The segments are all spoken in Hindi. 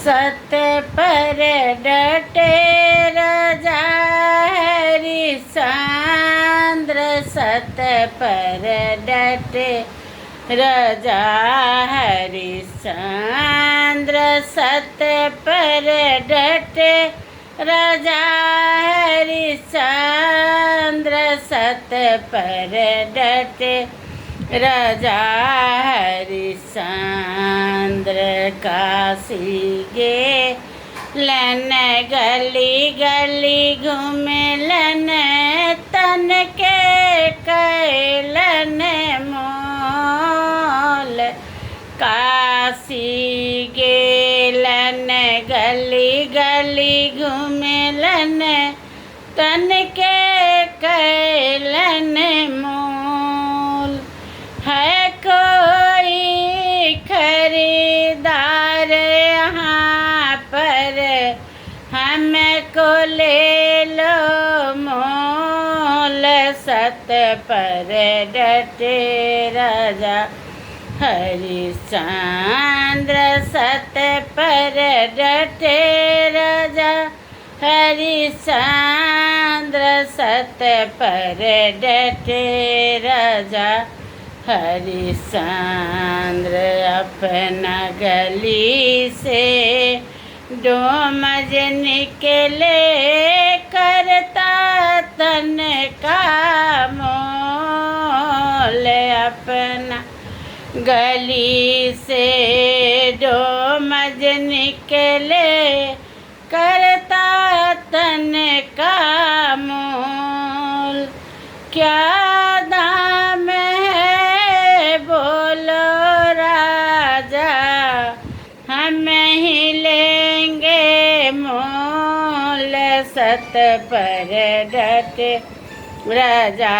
सत्य पर डटे राजा हरिश्चंद्र, सत्य पर डटे राजा हरिश्चंद्र, सत्य पर डटे राजा हरिश्चंद्र, सत्य पर डटे राजा हरिश्चंद्र। काशी गे लन गली गली घूमलन, तन के कैलन मोल। काशी गेलन गली गली घूमलन, तन के कैलन मोल। है कोई खरीदार यहाँ पर, हमको ले लो मोल। सत्य पर डटे राजा हरिश्चंद्र, सत्य पर डटे राजा हरिश्चंद्र, सत्य पर डटे राजा हरिश्चंद्र। अपना गली से डोमज निकले, करता तन का मोल। अपना गली से डोमज निकले, करता तन का मोल। क्या दाम है बोलो राजा, हम ही लेंगे मोल। सत्य पर डटे राजा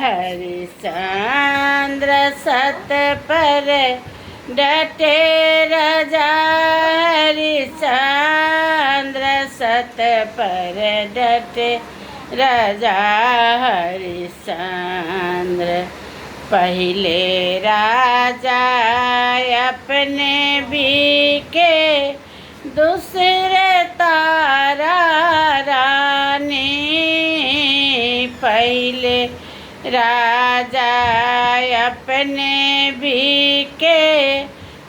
हरिश्चंद्र, सत्य पर डटे राजा हरिश्चंद्र, सत्य पर डटे राजा हरिश्चंद्र। पहले राजा अपने बीके, दूसरे तारा रानी। पहले राजा अपने बीके,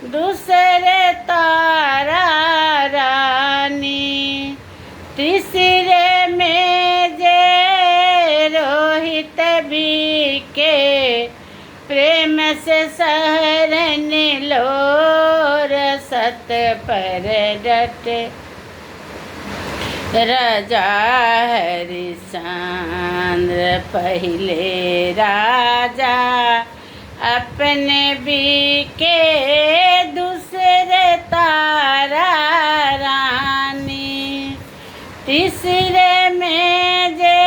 दूसरे तारा रानी। तीसरे में जे रोहित बीके, प्रेम से सहरन लोर। सत्य पर डटे राजा हरिश्चंद्र। पहले राजा अपने बीके, दूसरे तारा रानी। तीसरे में जे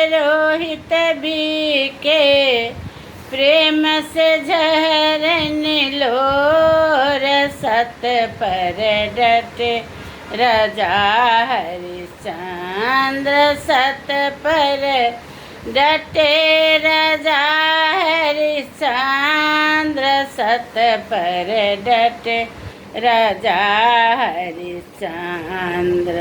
रोहित बीके, प्रेम से झरन लोर। सत्य पर डटे राजा हरिश्चंद्र, सत्य पर डटे राजा हरिश्चंद्र, सत्य पर डटे राजा हरिश्चंद्र।